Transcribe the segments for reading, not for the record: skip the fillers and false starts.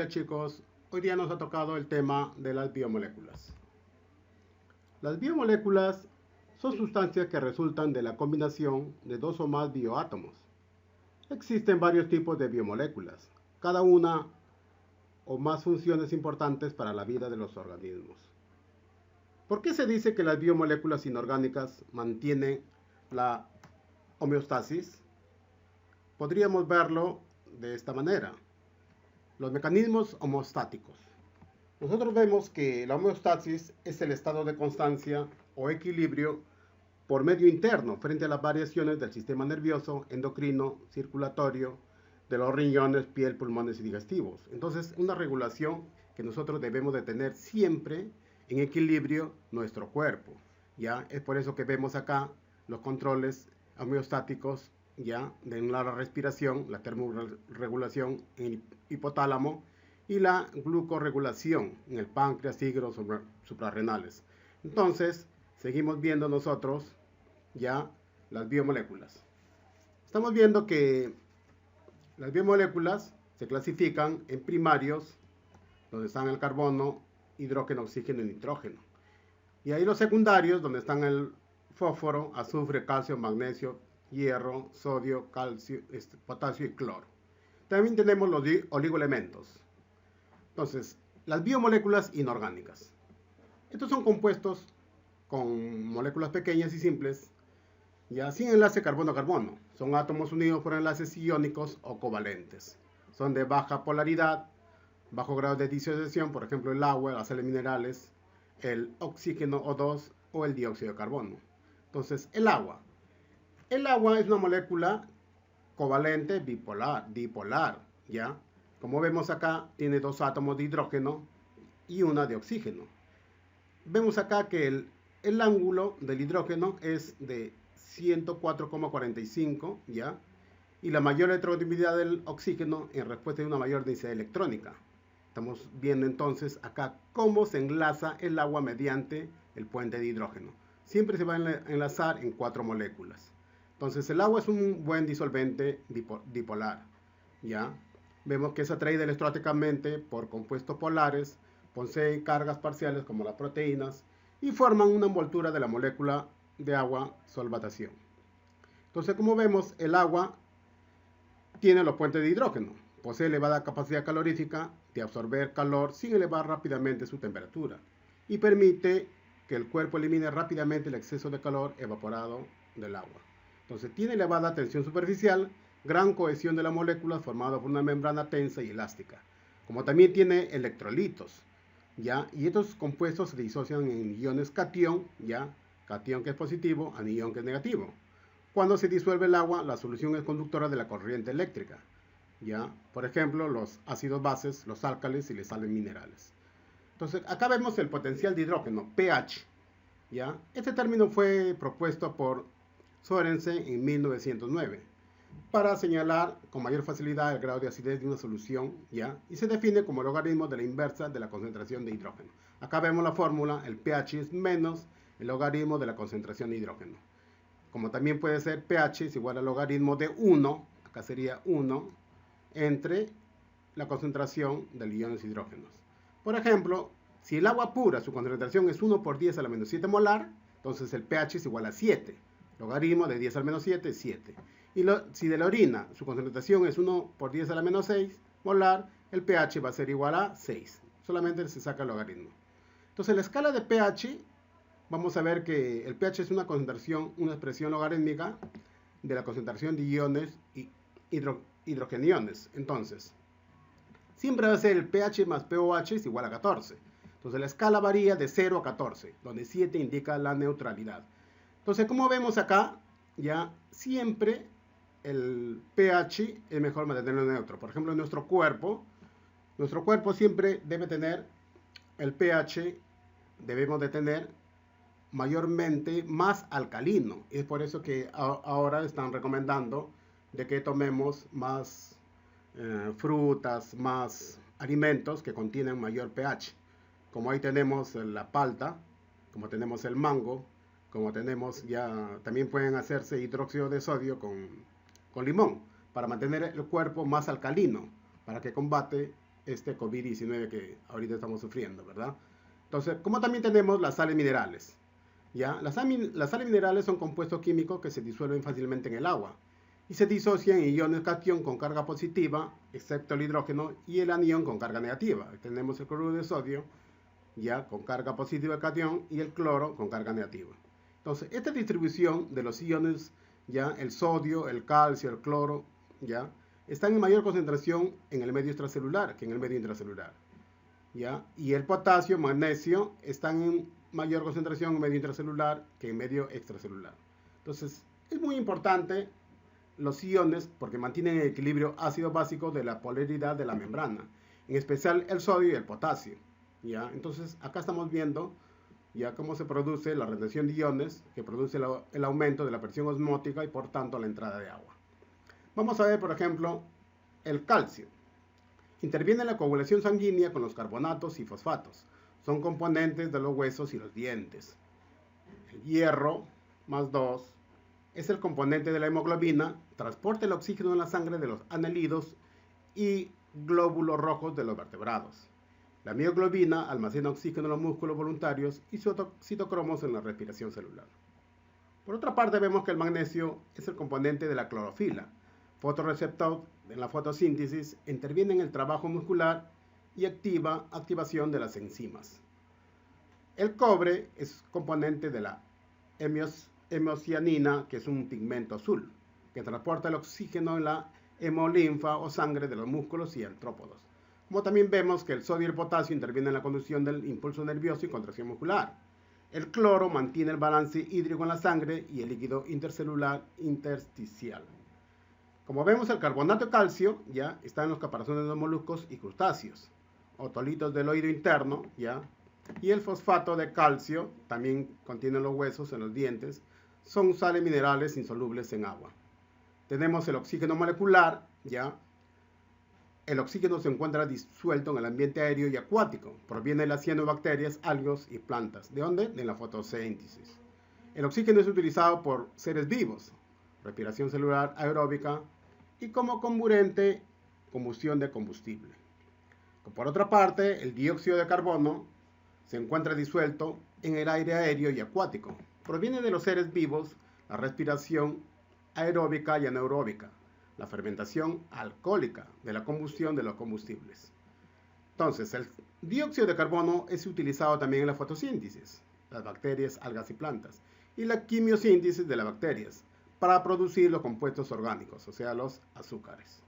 días, chicos. Hoy día nos ha tocado el tema de las biomoléculas. Las biomoléculas son sustancias que resultan de la combinación de dos o más bioátomos. Existen varios tipos de biomoléculas, cada una o más funciones importantes para la vida de los organismos. ¿Por qué se dice que las biomoléculas inorgánicas mantienen la homeostasis? Podríamos verlo de esta manera. Los mecanismos homeostáticos. Nosotros vemos que la homeostasis es el estado de constancia o equilibrio por medio interno frente a las variaciones del sistema nervioso, endocrino, circulatorio, de los riñones, piel, pulmones y digestivos. Entonces, una regulación que nosotros debemos de tener siempre en equilibrio nuestro cuerpo. ¿Ya? Es por eso que vemos acá los controles homeostáticos, ¿ya? De la respiración, la termorregulación en el hipotálamo y la glucorregulación en el páncreas, hígado, suprarrenales. Entonces, seguimos viendo nosotros ya las biomoléculas. Estamos viendo que las biomoléculas se clasifican en primarios, donde están el carbono, hidrógeno, oxígeno y nitrógeno. Y ahí los secundarios, donde están el fósforo, azufre, calcio, magnesio, hierro, sodio, calcio, potasio y cloro. También tenemos los oligoelementos. Entonces, las biomoléculas inorgánicas. Estos son compuestos con moléculas pequeñas y simples, ya sin enlace carbono-carbono. Son átomos unidos por enlaces iónicos o covalentes. Son de baja polaridad, bajo grado de disociación, por ejemplo el agua, las sales minerales, el oxígeno O2 o el dióxido de carbono. Entonces, el agua. El agua es una molécula covalente dipolar, ¿ya? Como vemos acá, tiene dos átomos de hidrógeno y una de oxígeno. Vemos acá que el ángulo del hidrógeno es de 104,45, ¿ya? Y la mayor electronegatividad del oxígeno en respuesta a una mayor densidad electrónica. Estamos viendo entonces acá cómo se enlaza el agua mediante el puente de hidrógeno. Siempre se va a enlazar en 4 moléculas. Entonces el agua es un buen disolvente dipolar, ¿ya? Vemos que es atraída electrostáticamente por compuestos polares, posee cargas parciales como las proteínas y forman una envoltura de la molécula de agua solvatación. Entonces, como vemos, el agua tiene los puentes de hidrógeno, posee elevada capacidad calorífica de absorber calor sin elevar rápidamente su temperatura y permite que el cuerpo elimine rápidamente el exceso de calor evaporado del agua. Entonces, tiene elevada tensión superficial, gran cohesión de la molécula formada por una membrana tensa y elástica, como también tiene electrolitos, ¿ya? Y estos compuestos se disocian en iones catión, ¿ya? Catión que es positivo, anión que es negativo. Cuando se disuelve el agua, la solución es conductora de la corriente eléctrica, ¿ya? Por ejemplo, los ácidos bases, los álcalis y las sales minerales. Entonces, acá vemos el potencial de hidrógeno, pH, ¿ya? Este término fue propuesto por Sorensen en 1909 para señalar con mayor facilidad el grado de acidez de una solución, ¿ya? Y se define como el logaritmo de la inversa de la concentración de hidrógeno. Acá vemos la fórmula, el pH es menos el logaritmo de la concentración de hidrógeno. Como también puede ser pH es igual al logaritmo de 1, acá sería 1, entre la concentración de los iones hidrógenos. Por ejemplo, si el agua pura, su concentración es 1 por 10 a la menos 7 molar, entonces el pH es igual a 7. Logaritmo de 10 al menos 7 es 7. Y si de la orina su concentración es 1 por 10 a la menos 6 molar, el pH va a ser igual a 6. Solamente se saca el logaritmo. Entonces, la escala de pH, vamos a ver que el pH es una concentración, una expresión logarítmica de la concentración de iones y hidrogeniones. Entonces, siempre va a ser el pH más pOH es igual a 14. Entonces, la escala varía de 0 a 14, donde 7 indica la neutralidad. Entonces, como vemos acá, ya siempre el pH es mejor mantenerlo neutro. Por ejemplo, en nuestro cuerpo siempre debe tener el pH, debemos de tener mayormente más alcalino. Es por eso que ahora están recomendando de que tomemos más frutas, más alimentos que contienen mayor pH. Como ahí tenemos la palta, como tenemos el mango, como tenemos ya, también pueden hacerse hidróxido de sodio con limón, para mantener el cuerpo más alcalino, para que combate este COVID-19 que ahorita estamos sufriendo, ¿verdad? Entonces, como también tenemos las sales minerales, ¿ya? Las sales minerales son compuestos químicos que se disuelven fácilmente en el agua y se disocian en iones cation con carga positiva, excepto el hidrógeno, y el anión con carga negativa. Tenemos el cloruro de sodio, ya, con carga positiva el cation, y el cloro con carga negativa. Entonces, esta distribución de los iones, ya, el sodio, el calcio, el cloro, ya, están en mayor concentración en el medio extracelular que en el medio intracelular, ¿ya? Y el potasio, magnesio, están en mayor concentración en medio intracelular que en medio extracelular. Entonces, es muy importante los iones porque mantienen el equilibrio ácido-básico de la polaridad de la membrana, en especial el sodio y el potasio, ¿ya? Entonces, acá estamos viendo ya cómo se produce la retención de iones, que produce el aumento de la presión osmótica y por tanto la entrada de agua. Vamos a ver, por ejemplo, el calcio. Interviene en la coagulación sanguínea con los carbonatos y fosfatos. Son componentes de los huesos y los dientes. El hierro, más 2, es el componente de la hemoglobina, transporta el oxígeno en la sangre de los anelidos y glóbulos rojos de los vertebrados. La mioglobina almacena oxígeno en los músculos voluntarios y citocromos en la respiración celular. Por otra parte, vemos que el magnesio es el componente de la clorofila, fotorreceptor en la fotosíntesis, interviene en el trabajo muscular y activación de las enzimas. El cobre es componente de la hemocianina, que es un pigmento azul, que transporta el oxígeno en la hemolinfa o sangre de los músculos y artrópodos. Como también vemos que el sodio y el potasio intervienen en la conducción del impulso nervioso y contracción muscular. El cloro mantiene el balance hídrico en la sangre y el líquido intercelular intersticial. Como vemos, el carbonato de calcio ya está en los caparazones de los moluscos y crustáceos, otolitos del oído interno, ya, y el fosfato de calcio también contiene los huesos en los dientes, son sales minerales insolubles en agua. Tenemos el oxígeno molecular, ya. El oxígeno se encuentra disuelto en el ambiente aéreo y acuático, proviene de las cianobacterias, algas y plantas. ¿De dónde? De la fotosíntesis. El oxígeno es utilizado por seres vivos, respiración celular aeróbica, y como comburente, combustión de combustible. Por otra parte, el dióxido de carbono se encuentra disuelto en el aire aéreo y acuático. Proviene de los seres vivos, la respiración aeróbica y anaeróbica, la fermentación alcohólica de la combustión de los combustibles. Entonces, el dióxido de carbono es utilizado también en la fotosíntesis, las bacterias, algas y plantas, y la quimiosíntesis de las bacterias, para producir los compuestos orgánicos, o sea, los azúcares.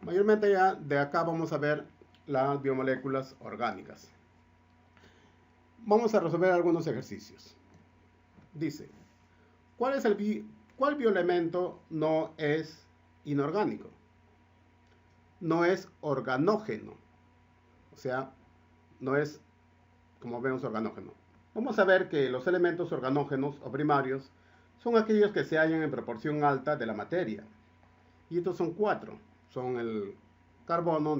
Mayormente ya de acá vamos a ver las biomoléculas orgánicas. Vamos a resolver algunos ejercicios. Dice, ¿cuál bioelemento no es inorgánico? No es organógeno, o sea, no es, como vemos, organógeno. Vamos a ver que los elementos organógenos o primarios son aquellos que se hallan en proporción alta de la materia. Y estos son 4. Son el carbono,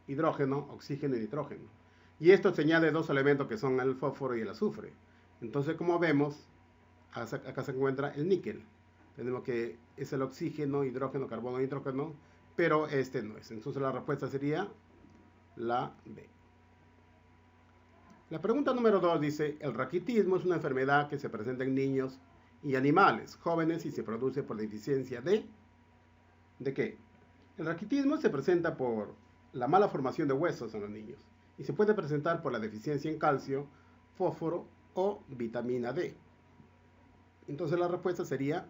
hidrógeno, oxígeno y nitrógeno. Y esto se añade 2 elementos que son el fósforo y el azufre. Entonces, como vemos, acá se encuentra el níquel. Tenemos que es el oxígeno, hidrógeno, carbono, nitrógeno, pero este no es. Entonces la respuesta sería la B. La pregunta número 2 dice, el raquitismo es una enfermedad que se presenta en niños y animales jóvenes y se produce por deficiencia ¿de qué? El raquitismo se presenta por la mala formación de huesos en los niños y se puede presentar por la deficiencia en calcio, fósforo o vitamina D. Entonces la respuesta sería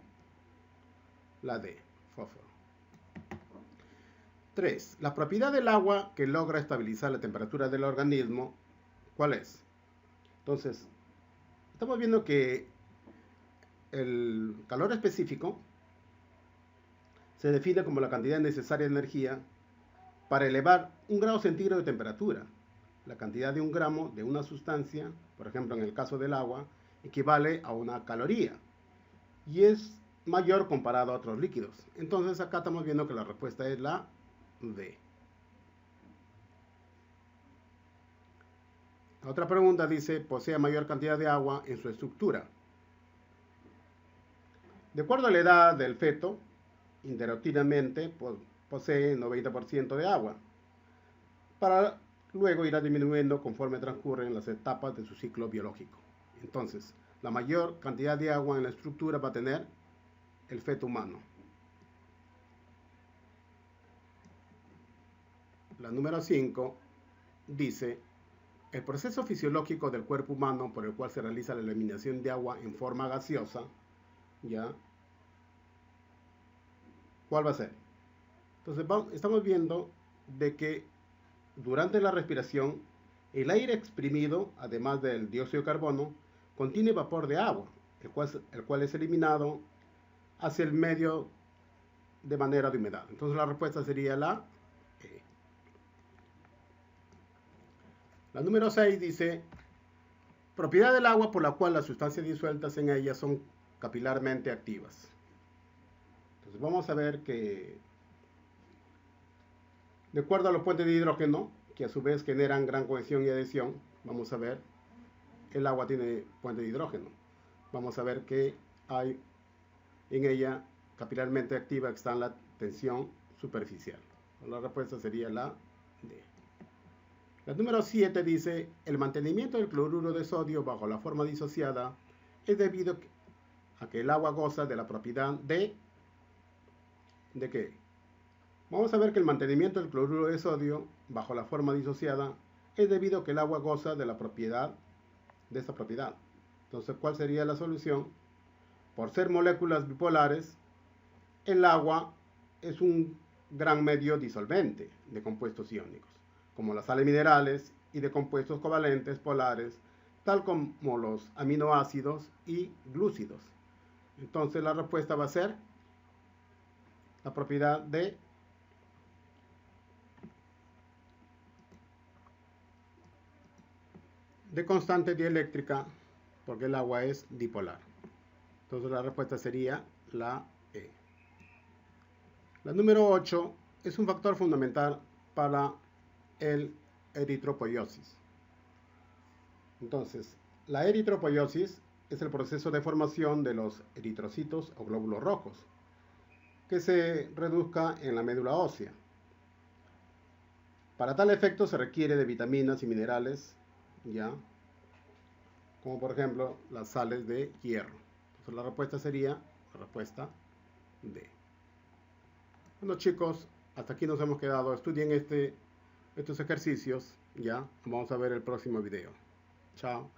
la D, fósforo. 3. La propiedad del agua que logra estabilizar la temperatura del organismo, ¿cuál es? Entonces, estamos viendo que el calor específico se define como la cantidad necesaria de energía para elevar 1 grado centígrado de temperatura. La cantidad de 1 gramo de una sustancia, por ejemplo en el caso del agua, equivale a 1 caloría y es mayor comparado a otros líquidos. Entonces acá estamos viendo que la respuesta es la D. La otra pregunta dice, posee mayor cantidad de agua en su estructura. De acuerdo a la edad del feto, ininterrumpidamente posee 90% de agua. para luego irá disminuyendo conforme transcurren las etapas de su ciclo biológico. Entonces, la mayor cantidad de agua en la estructura va a tener el feto humano. La número 5 dice, el proceso fisiológico del cuerpo humano por el cual se realiza la eliminación de agua en forma gaseosa, ¿ya? ¿Cuál va a ser? Entonces estamos viendo de que durante la respiración el aire exprimido, además del dióxido de carbono, contiene vapor de agua, el cual es eliminado hacia el medio de manera de humedad. Entonces la respuesta sería la E. La número 6 dice, propiedad del agua por la cual las sustancias disueltas en ella son capilarmente activas. Entonces vamos a ver que, de acuerdo a los puentes de hidrógeno, que a su vez generan gran cohesión y adhesión, vamos a ver, el agua tiene puente de hidrógeno. Vamos a ver que hay en ella capilarmente activa, que está en la tensión superficial. La respuesta sería la D. La número 7 dice, el mantenimiento del cloruro de sodio bajo la forma disociada es debido a que el agua goza de la propiedad ¿de qué? Vamos a ver que el mantenimiento del cloruro de sodio bajo la forma disociada es debido a que el agua goza de la propiedad de esta propiedad. Entonces, ¿cuál sería la solución? Por ser moléculas bipolares, el agua es un gran medio disolvente de compuestos iónicos, como las sales minerales y de compuestos covalentes polares, tal como los aminoácidos y glúcidos. Entonces la respuesta va a ser la propiedad de constante dieléctrica, porque el agua es dipolar. Entonces la respuesta sería la E. La número 8 es un factor fundamental para el eritropoiosis. Entonces, la eritropoiosis es el proceso de formación de los eritrocitos o glóbulos rojos, que se reduzca en la médula ósea. Para tal efecto se requiere de vitaminas y minerales, ¿ya? Como por ejemplo las sales de hierro. Entonces la respuesta sería la respuesta D. Bueno chicos, hasta aquí nos hemos quedado. Estudien estos ejercicios, ¿ya? Vamos a ver el próximo video. Chao.